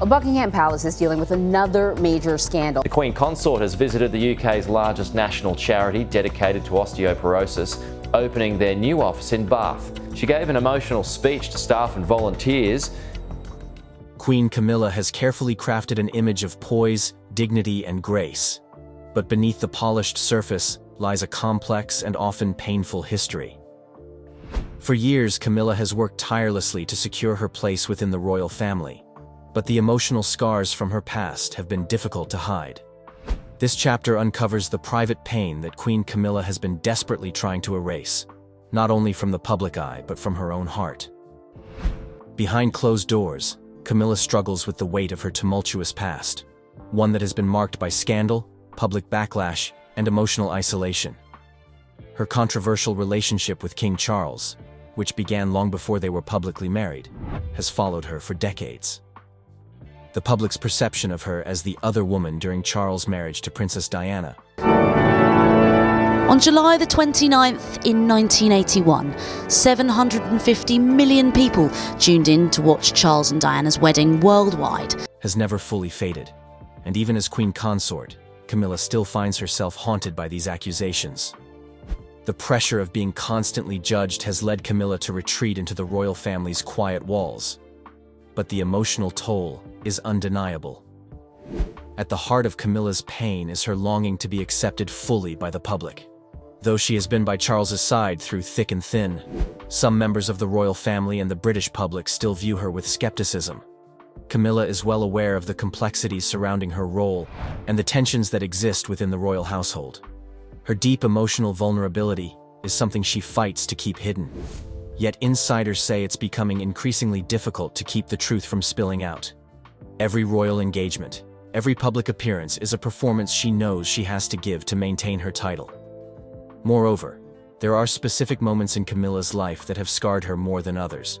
Buckingham Palace is dealing with another major scandal. The Queen Consort has visited the UK's largest national charity dedicated to osteoporosis, opening their new office in Bath. She gave an emotional speech to staff and volunteers. Queen Camilla has carefully crafted an image of poise, dignity, and grace. But beneath the polished surface lies a complex and often painful history. For years, Camilla has worked tirelessly to secure her place within the royal family. But the emotional scars from her past have been difficult to hide. This chapter uncovers the private pain that Queen Camilla has been desperately trying to erase, not only from the public eye, but from her own heart. Behind closed doors, Camilla struggles with the weight of her tumultuous past, one that has been marked by scandal, public backlash, and emotional isolation. Her controversial relationship with King Charles, which began long before they were publicly married, has followed her for decades. The public's perception of her as the other woman during Charles' marriage to Princess Diana. On July the 29th in 1981, 750 million people tuned in to watch Charles and Diana's wedding worldwide. Has never fully faded, and even as Queen Consort, Camilla still finds herself haunted by these accusations. The pressure of being constantly judged has led Camilla to retreat into the royal family's quiet walls. But the emotional toll is undeniable. At the heart of Camilla's pain is her longing to be accepted fully by the public. Though she has been by Charles's side through thick and thin, some members of the royal family and the British public still view her with skepticism. Camilla is well aware of the complexities surrounding her role and the tensions that exist within the royal household. Her deep emotional vulnerability is something she fights to keep hidden. Yet insiders say it's becoming increasingly difficult to keep the truth from spilling out. Every royal engagement, every public appearance is a performance she knows she has to give to maintain her title. Moreover, there are specific moments in Camilla's life that have scarred her more than others.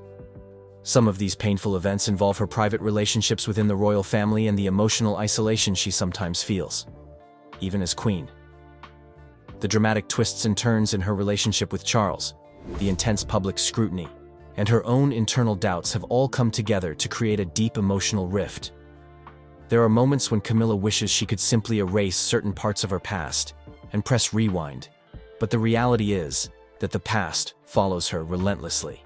Some of these painful events involve her private relationships within the royal family and the emotional isolation she sometimes feels, even as queen. The dramatic twists and turns in her relationship with Charles, the intense public scrutiny, and her own internal doubts have all come together to create a deep emotional rift. There are moments when Camilla wishes she could simply erase certain parts of her past and press rewind, but the reality is that the past follows her relentlessly.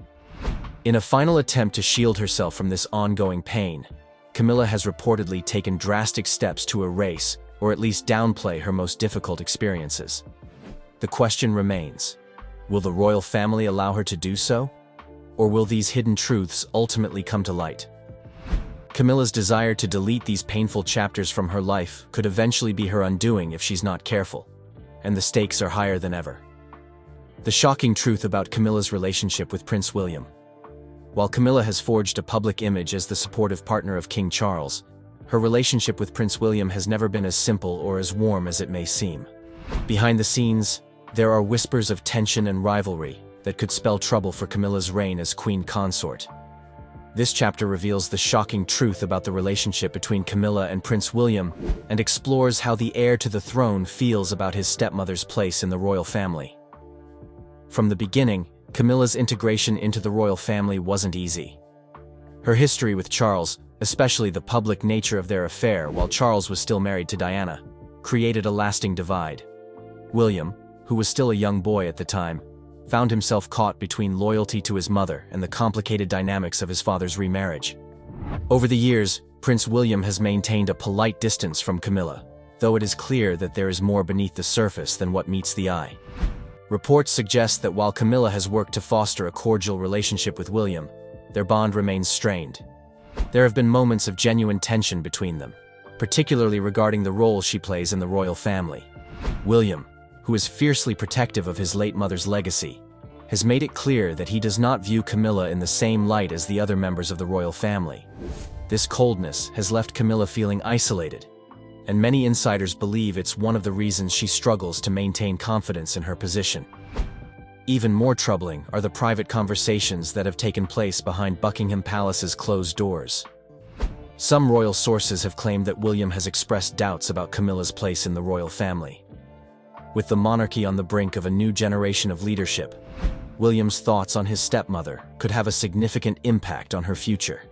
In a final attempt to shield herself from this ongoing pain, Camilla has reportedly taken drastic steps to erase or at least downplay her most difficult experiences. The question remains: will the royal family allow her to do so? Or will these hidden truths ultimately come to light? Camilla's desire to delete these painful chapters from her life could eventually be her undoing if she's not careful, and the stakes are higher than ever. The shocking truth about Camilla's relationship with Prince William. While Camilla has forged a public image as the supportive partner of King Charles, her relationship with Prince William has never been as simple or as warm as it may seem. Behind the scenes, there are whispers of tension and rivalry that could spell trouble for Camilla's reign as Queen Consort. This chapter reveals the shocking truth about the relationship between Camilla and Prince William and explores how the heir to the throne feels about his stepmother's place in the royal family. From the beginning, Camilla's integration into the royal family wasn't easy. Her history with Charles, especially the public nature of their affair while Charles was still married to Diana, created a lasting divide. William, who was still a young boy at the time, found himself caught between loyalty to his mother and the complicated dynamics of his father's remarriage. Over the years, Prince William has maintained a polite distance from Camilla, though it is clear that there is more beneath the surface than what meets the eye. Reports suggest that while Camilla has worked to foster a cordial relationship with William, their bond remains strained. There have been moments of genuine tension between them, particularly regarding the role she plays in the royal family. William, who is fiercely protective of his late mother's legacy, has made it clear that he does not view Camilla in the same light as the other members of the royal family. This coldness has left Camilla feeling isolated, and many insiders believe it's one of the reasons she struggles to maintain confidence in her position. Even more troubling are the private conversations that have taken place behind Buckingham Palace's closed doors. Some royal sources have claimed that William has expressed doubts about Camilla's place in the royal family. With the monarchy on the brink of a new generation of leadership, William's thoughts on his stepmother could have a significant impact on her future.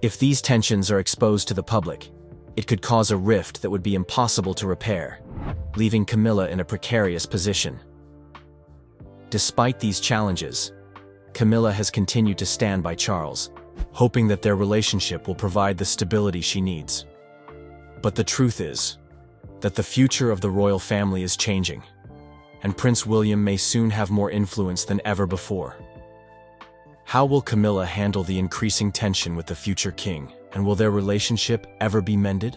If these tensions are exposed to the public, it could cause a rift that would be impossible to repair, leaving Camilla in a precarious position. Despite these challenges, Camilla has continued to stand by Charles, hoping that their relationship will provide the stability she needs. But the truth is that the future of the royal family is changing, and Prince William may soon have more influence than ever before. How will Camilla handle the increasing tension with the future king, and will their relationship ever be mended?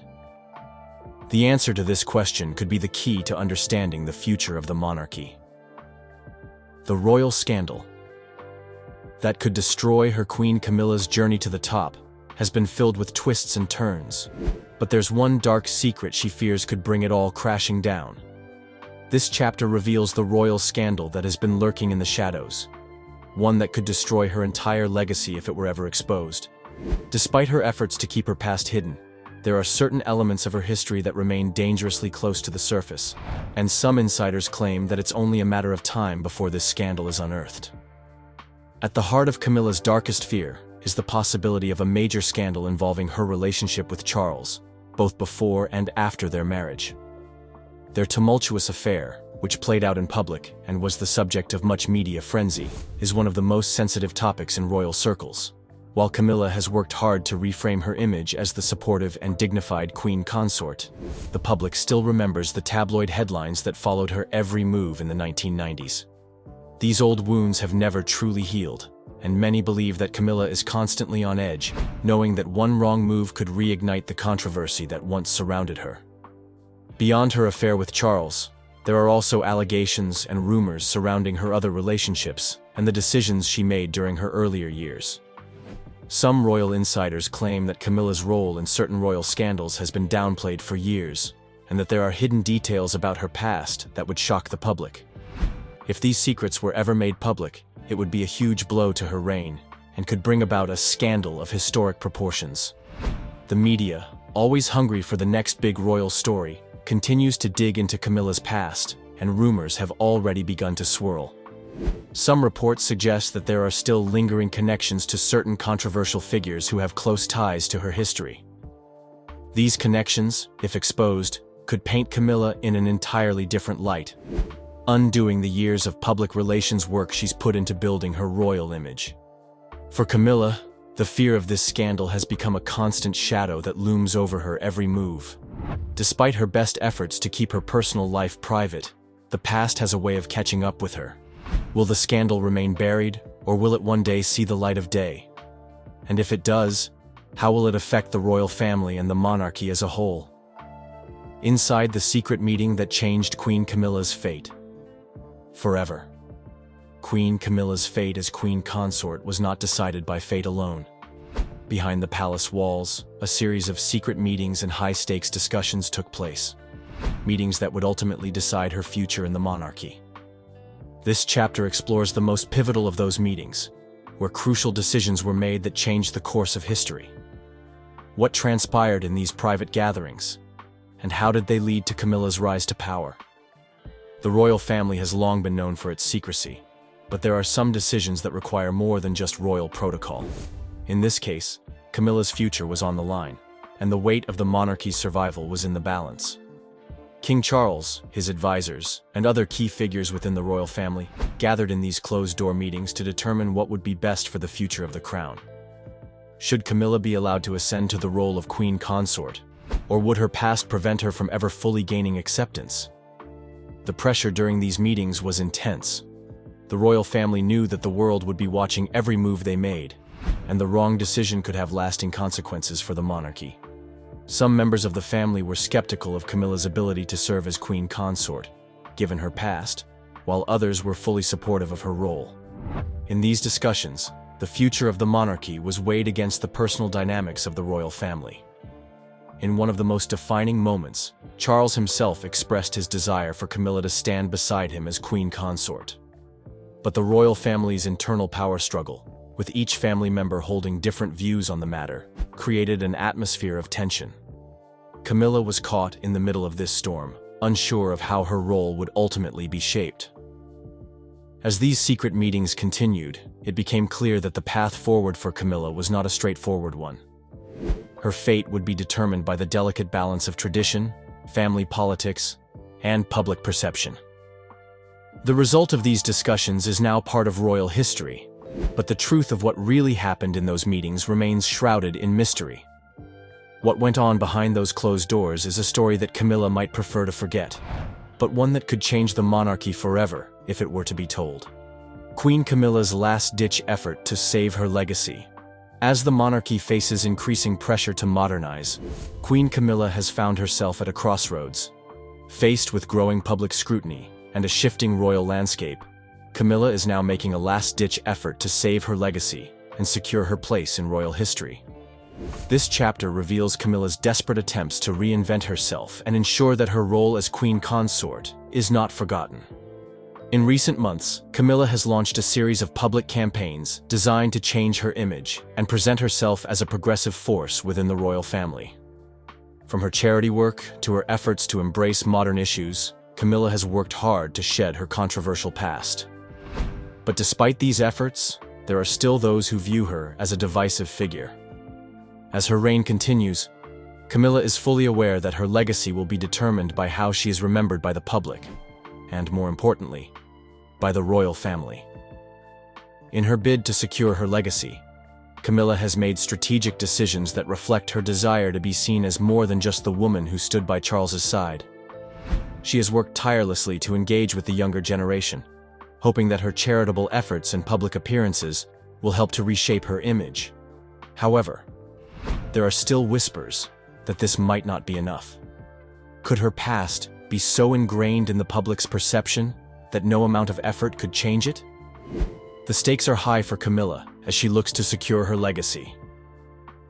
The answer to this question could be the key to understanding the future of the monarchy. The royal scandal that could destroy her Queen Camilla's journey to the top has been filled with twists and turns, but there's one dark secret she fears could bring it all crashing down. This chapter reveals the royal scandal that has been lurking in the shadows, one that could destroy her entire legacy if it were ever exposed. Despite her efforts to keep her past hidden, there are certain elements of her history that remain dangerously close to the surface, and some insiders claim that it's only a matter of time before this scandal is unearthed. At the heart of Camilla's darkest fear is the possibility of a major scandal involving her relationship with Charles, both before and after their marriage. Their tumultuous affair, which played out in public and was the subject of much media frenzy, is one of the most sensitive topics in royal circles. While Camilla has worked hard to reframe her image as the supportive and dignified queen consort, the public still remembers the tabloid headlines that followed her every move in the 1990s. These old wounds have never truly healed, and many believe that Camilla is constantly on edge, knowing that one wrong move could reignite the controversy that once surrounded her. Beyond her affair with Charles, there are also allegations and rumors surrounding her other relationships and the decisions she made during her earlier years. Some royal insiders claim that Camilla's role in certain royal scandals has been downplayed for years, and that there are hidden details about her past that would shock the public. If these secrets were ever made public, it would be a huge blow to her reign, and could bring about a scandal of historic proportions. The media, always hungry for the next big royal story, continues to dig into Camilla's past, and rumors have already begun to swirl. Some reports suggest that there are still lingering connections to certain controversial figures who have close ties to her history. These connections, if exposed, could paint Camilla in an entirely different light, undoing the years of public relations work she's put into building her royal image. For Camilla, the fear of this scandal has become a constant shadow that looms over her every move. Despite her best efforts to keep her personal life private, the past has a way of catching up with her. Will the scandal remain buried, or will it one day see the light of day? And if it does, how will it affect the royal family and the monarchy as a whole? Inside the secret meeting that changed Queen Camilla's fate forever. Queen Camilla's fate as queen consort was not decided by fate alone. Behind the palace walls, a series of secret meetings and high-stakes discussions took place. Meetings that would ultimately decide her future in the monarchy. This chapter explores the most pivotal of those meetings, where crucial decisions were made that changed the course of history. What transpired in these private gatherings, and how did they lead to Camilla's rise to power? The royal family has long been known for its secrecy, but there are some decisions that require more than just royal protocol. In this case, Camilla's future was on the line, and the weight of the monarchy's survival was in the balance. King Charles, his advisors, and other key figures within the royal family gathered in these closed-door meetings to determine what would be best for the future of the crown. Should Camilla be allowed to ascend to the role of queen consort, or would her past prevent her from ever fully gaining acceptance? The pressure during these meetings was intense. The royal family knew that the world would be watching every move they made, and the wrong decision could have lasting consequences for the monarchy. Some members of the family were skeptical of Camilla's ability to serve as queen consort, given her past, while others were fully supportive of her role. In these discussions, the future of the monarchy was weighed against the personal dynamics of the royal family. In one of the most defining moments, Charles himself expressed his desire for Camilla to stand beside him as queen consort. But the royal family's internal power struggle, with each family member holding different views on the matter, created an atmosphere of tension. Camilla was caught in the middle of this storm, unsure of how her role would ultimately be shaped. As these secret meetings continued, it became clear that the path forward for Camilla was not a straightforward one. Her fate would be determined by the delicate balance of tradition, family politics, and public perception. The result of these discussions is now part of royal history, but the truth of what really happened in those meetings remains shrouded in mystery. What went on behind those closed doors is a story that Camilla might prefer to forget, but one that could change the monarchy forever if it were to be told. Queen Camilla's last-ditch effort to save her legacy. As the monarchy faces increasing pressure to modernize, Queen Camilla has found herself at a crossroads. Faced with growing public scrutiny and a shifting royal landscape, Camilla is now making a last-ditch effort to save her legacy and secure her place in royal history. This chapter reveals Camilla's desperate attempts to reinvent herself and ensure that her role as queen consort is not forgotten. In recent months, Camilla has launched a series of public campaigns designed to change her image and present herself as a progressive force within the royal family. From her charity work to her efforts to embrace modern issues, Camilla has worked hard to shed her controversial past. But despite these efforts, there are still those who view her as a divisive figure. As her reign continues, Camilla is fully aware that her legacy will be determined by how she is remembered by the public, and more importantly, by the royal family. In her bid to secure her legacy, Camilla has made strategic decisions that reflect her desire to be seen as more than just the woman who stood by Charles's side. She has worked tirelessly to engage with the younger generation, hoping that her charitable efforts and public appearances will help to reshape her image. However, there are still whispers that this might not be enough. Could her past be so ingrained in the public's perception that no amount of effort could change it? The stakes are high for Camilla as she looks to secure her legacy.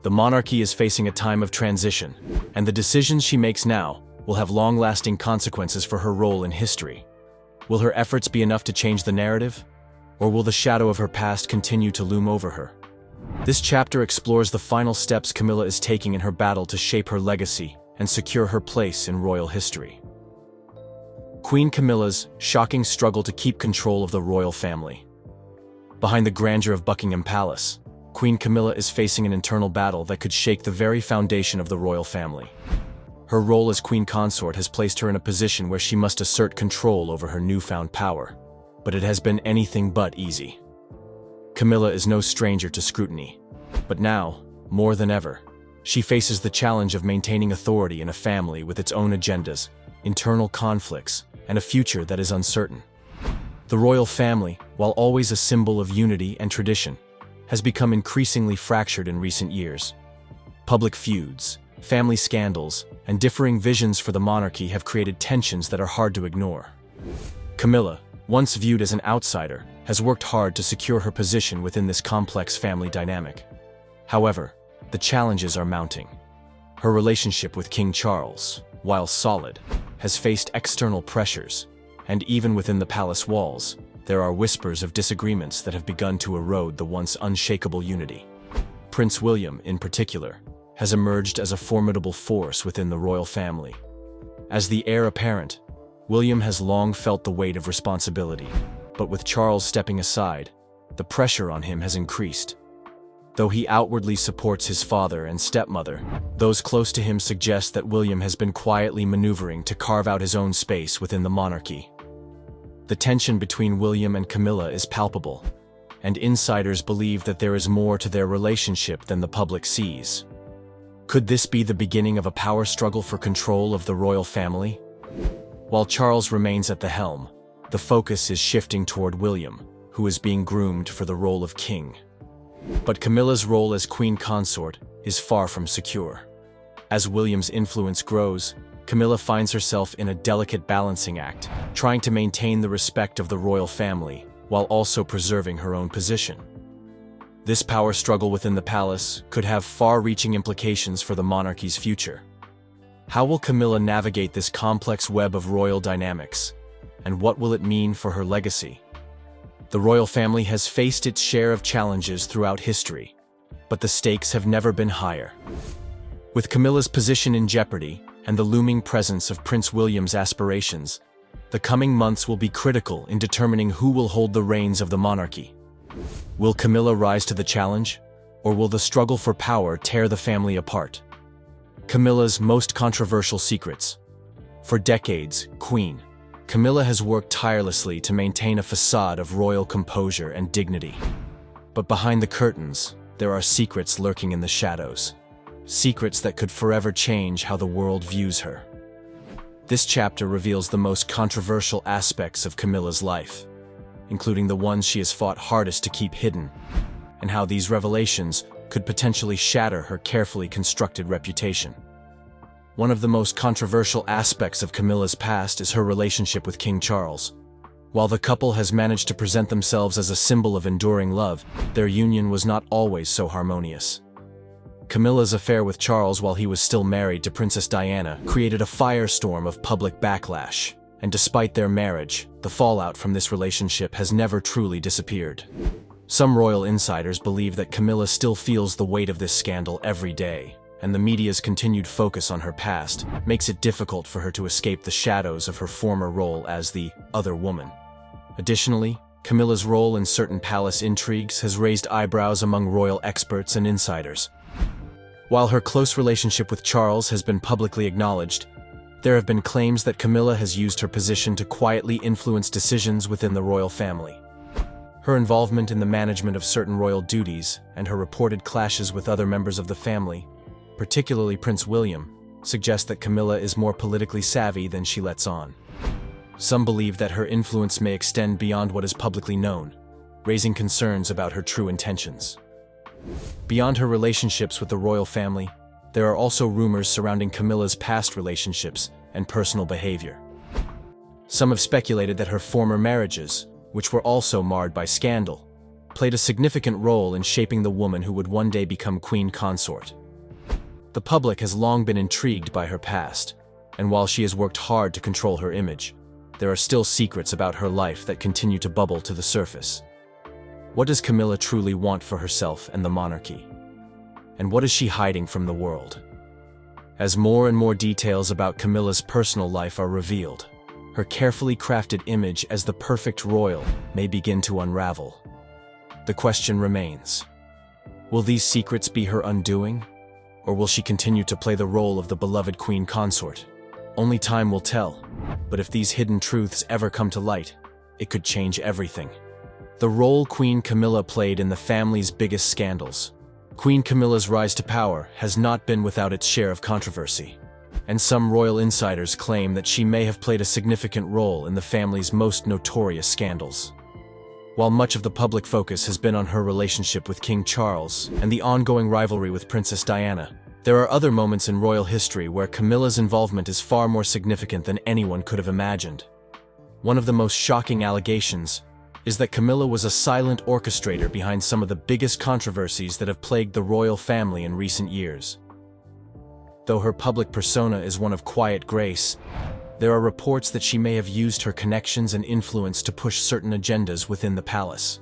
The monarchy is facing a time of transition, and the decisions she makes now will have long-lasting consequences for her role in history. Will her efforts be enough to change the narrative, or will the shadow of her past continue to loom over her? This chapter explores the final steps Camilla is taking in her battle to shape her legacy and secure her place in royal history. Queen Camilla's shocking struggle to keep control of the royal family. Behind the grandeur of Buckingham Palace, Queen Camilla is facing an internal battle that could shake the very foundation of the royal family. Her role as queen consort has placed her in a position where she must assert control over her newfound power, but it has been anything but easy. Camilla is no stranger to scrutiny, but now, more than ever, she faces the challenge of maintaining authority in a family with its own agendas, internal conflicts, and a future that is uncertain. The royal family, while always a symbol of unity and tradition, has become increasingly fractured in recent years. Public feuds, family scandals, and differing visions for the monarchy have created tensions that are hard to ignore. Camilla, once viewed as an outsider, has worked hard to secure her position within this complex family dynamic. However, the challenges are mounting. Her relationship with King Charles, while solid, has faced external pressures, and even within the palace walls, there are whispers of disagreements that have begun to erode the once unshakable unity. Prince William, in particular, has emerged as a formidable force within the royal family. As the heir apparent, William has long felt the weight of responsibility, but with Charles stepping aside, the pressure on him has increased. Though he outwardly supports his father and stepmother, those close to him suggest that William has been quietly maneuvering to carve out his own space within the monarchy. The tension between William and Camilla is palpable, and insiders believe that there is more to their relationship than the public sees. Could this be the beginning of a power struggle for control of the royal family? While Charles remains at the helm, the focus is shifting toward William, who is being groomed for the role of king. But Camilla's role as queen consort is far from secure. As William's influence grows, Camilla finds herself in a delicate balancing act, trying to maintain the respect of the royal family while also preserving her own position. This power struggle within the palace could have far-reaching implications for the monarchy's future. How will Camilla navigate this complex web of royal dynamics, and what will it mean for her legacy? The royal family has faced its share of challenges throughout history, but the stakes have never been higher. With Camilla's position in jeopardy and the looming presence of Prince William's aspirations, the coming months will be critical in determining who will hold the reins of the monarchy. Will Camilla rise to the challenge, Or will the struggle for power tear the family apart? Camilla's most controversial secrets. For decades, Queen Camilla has worked tirelessly to maintain a facade of royal composure and dignity. But behind the curtains, there are secrets lurking in the shadows. Secrets that could forever change how the world views her. This chapter reveals the most controversial aspects of Camilla's life, including the ones she has fought hardest to keep hidden, and how these revelations could potentially shatter her carefully constructed reputation. One of the most controversial aspects of Camilla's past is her relationship with King Charles. While the couple has managed to present themselves as a symbol of enduring love, their union was not always so harmonious. Camilla's affair with Charles while he was still married to Princess Diana created a firestorm of public backlash, and despite their marriage, the fallout from this relationship has never truly disappeared. Some royal insiders believe that Camilla still feels the weight of this scandal every day, and the media's continued focus on her past makes it difficult for her to escape the shadows of her former role as the other woman. Additionally, Camilla's role in certain palace intrigues has raised eyebrows among royal experts and insiders. While her close relationship with Charles has been publicly acknowledged, there have been claims that Camilla has used her position to quietly influence decisions within the royal family. Her involvement in the management of certain royal duties and her reported clashes with other members of the family, particularly Prince William, suggest that Camilla is more politically savvy than she lets on. Some believe that her influence may extend beyond what is publicly known, raising concerns about her true intentions. Beyond her relationships with the royal family, there are also rumors surrounding Camilla's past relationships and personal behavior. Some have speculated that her former marriages, which were also marred by scandal, played a significant role in shaping the woman who would one day become queen consort. The public has long been intrigued by her past, and while she has worked hard to control her image, there are still secrets about her life that continue to bubble to the surface. What does Camilla truly want for herself and the monarchy? And what is she hiding from the world? As more and more details about Camilla's personal life are revealed, her carefully crafted image as the perfect royal may begin to unravel. The question remains: will these secrets be her undoing? Or will she continue to play the role of the beloved queen consort? Only time will tell, but if these hidden truths ever come to light, it could change everything. The role Queen Camilla played in the family's biggest scandals. Queen Camilla's rise to power has not been without its share of controversy, and some royal insiders claim that she may have played a significant role in the family's most notorious scandals. While much of the public focus has been on her relationship with King Charles and the ongoing rivalry with Princess Diana, there are other moments in royal history where Camilla's involvement is far more significant than anyone could have imagined. One of the most shocking allegations is that Camilla was a silent orchestrator behind some of the biggest controversies that have plagued the royal family in recent years. Though her public persona is one of quiet grace, there are reports that she may have used her connections and influence to push certain agendas within the palace.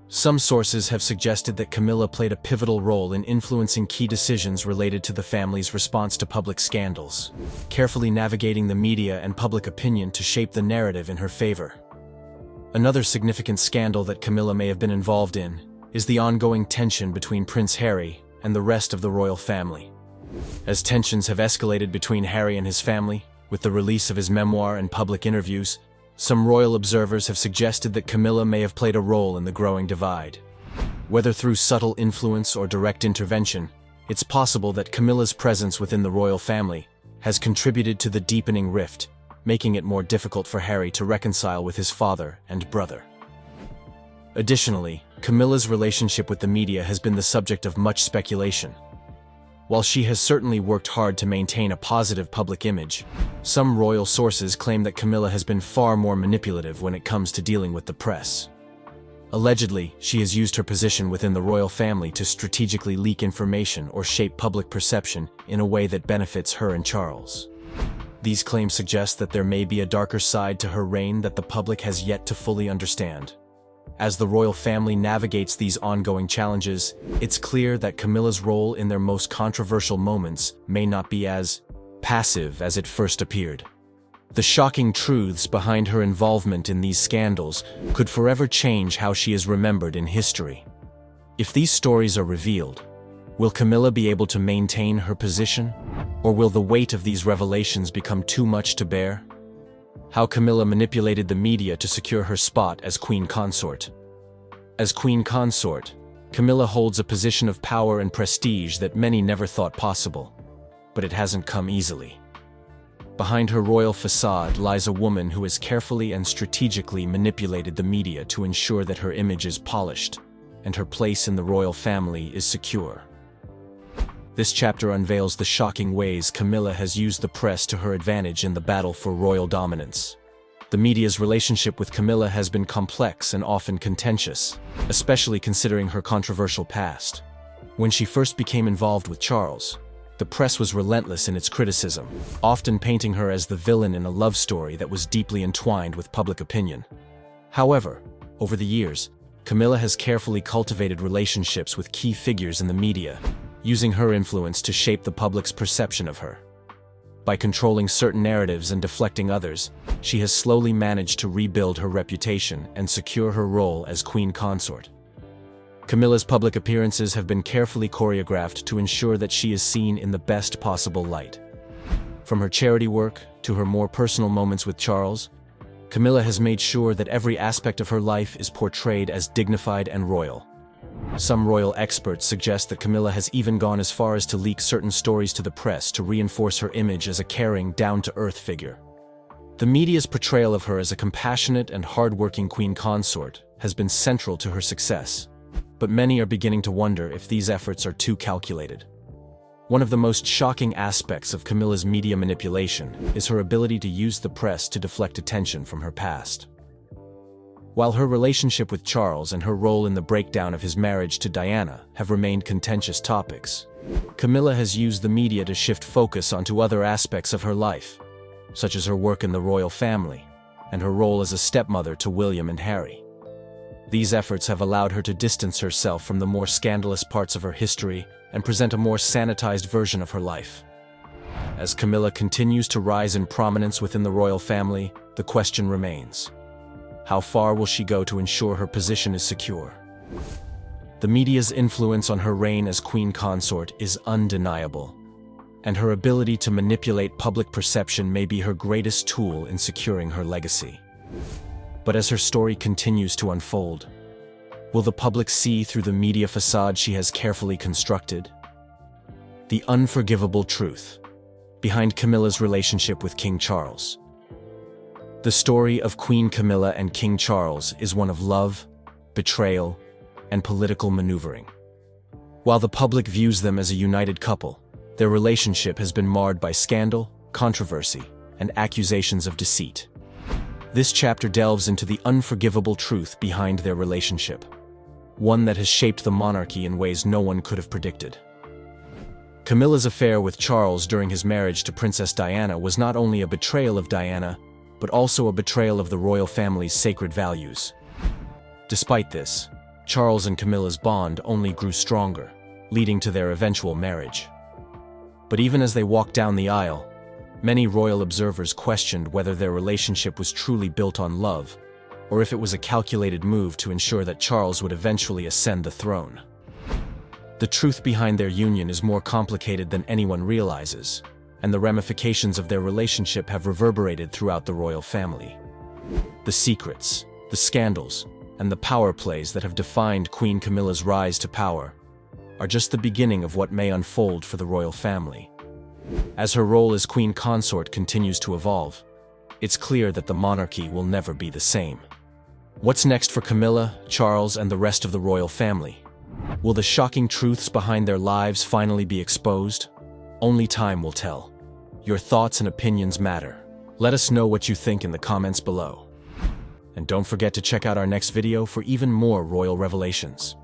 Some sources have suggested that Camilla played a pivotal role in influencing key decisions related to the family's response to public scandals, carefully navigating the media and public opinion to shape the narrative in her favor. Another significant scandal that Camilla may have been involved in is the ongoing tension between Prince Harry and the rest of the royal family. As tensions have escalated between Harry and his family, with the release of his memoir and public interviews, some royal observers have suggested that Camilla may have played a role in the growing divide. Whether through subtle influence or direct intervention, it's possible that Camilla's presence within the royal family has contributed to the deepening rift, making it more difficult for Harry to reconcile with his father and brother. Additionally, Camilla's relationship with the media has been the subject of much speculation. While she has certainly worked hard to maintain a positive public image, some royal sources claim that Camilla has been far more manipulative when it comes to dealing with the press. Allegedly, she has used her position within the royal family to strategically leak information or shape public perception in a way that benefits her and Charles. These claims suggest that there may be a darker side to her reign that the public has yet to fully understand. As the royal family navigates these ongoing challenges, it's clear that Camilla's role in their most controversial moments may not be as passive as it first appeared. The shocking truths behind her involvement in these scandals could forever change how she is remembered in history. If these stories are revealed, will Camilla be able to maintain her position? Or will the weight of these revelations become too much to bear? How Camilla manipulated the media to secure her spot as queen consort. As queen consort, Camilla holds a position of power and prestige that many never thought possible. But it hasn't come easily. Behind her royal facade lies a woman who has carefully and strategically manipulated the media to ensure that her image is polished and her place in the royal family is secure. This chapter unveils the shocking ways Camilla has used the press to her advantage in the battle for royal dominance. The media's relationship with Camilla has been complex and often contentious, especially considering her controversial past. When she first became involved with Charles, the press was relentless in its criticism, often painting her as the villain in a love story that was deeply entwined with public opinion. However, over the years, Camilla has carefully cultivated relationships with key figures in the media, using her influence to shape the public's perception of her. By controlling certain narratives and deflecting others, she has slowly managed to rebuild her reputation and secure her role as queen consort. Camilla's public appearances have been carefully choreographed to ensure that she is seen in the best possible light. From her charity work to her more personal moments with Charles, Camilla has made sure that every aspect of her life is portrayed as dignified and royal. Some royal experts suggest that Camilla has even gone as far as to leak certain stories to the press to reinforce her image as a caring, down-to-earth figure. The media's portrayal of her as a compassionate and hard-working queen consort has been central to her success, but many are beginning to wonder if these efforts are too calculated. One of the most shocking aspects of Camilla's media manipulation is her ability to use the press to deflect attention from her past. While her relationship with Charles and her role in the breakdown of his marriage to Diana have remained contentious topics, Camilla has used the media to shift focus onto other aspects of her life, such as her work in the royal family and her role as a stepmother to William and Harry. These efforts have allowed her to distance herself from the more scandalous parts of her history and present a more sanitized version of her life. As Camilla continues to rise in prominence within the royal family, the question remains: how far will she go to ensure her position is secure? The media's influence on her reign as queen consort is undeniable, and her ability to manipulate public perception may be her greatest tool in securing her legacy. But as her story continues to unfold, will the public see through the media facade she has carefully constructed? The unforgivable truth behind Camilla's relationship with King Charles. The story of Queen Camilla and King Charles is one of love, betrayal, and political maneuvering. While the public views them as a united couple, their relationship has been marred by scandal, controversy, and accusations of deceit. This chapter delves into the unforgivable truth behind their relationship, one that has shaped the monarchy in ways no one could have predicted. Camilla's affair with Charles during his marriage to Princess Diana was not only a betrayal of Diana, but also a betrayal of the royal family's sacred values. Despite this, Charles and Camilla's bond only grew stronger, leading to their eventual marriage. But even as they walked down the aisle, many royal observers questioned whether their relationship was truly built on love, or if it was a calculated move to ensure that Charles would eventually ascend the throne. The truth behind their union is more complicated than anyone realizes, and the ramifications of their relationship have reverberated throughout the royal family. The secrets, the scandals, and the power plays that have defined Queen Camilla's rise to power are just the beginning of what may unfold for the royal family. As her role as queen consort continues to evolve, it's clear that the monarchy will never be the same. What's next for Camilla, Charles, and the rest of the royal family? Will the shocking truths behind their lives finally be exposed? Only time will tell. Your thoughts and opinions matter. Let us know what you think in the comments below. And don't forget to check out our next video for even more royal revelations.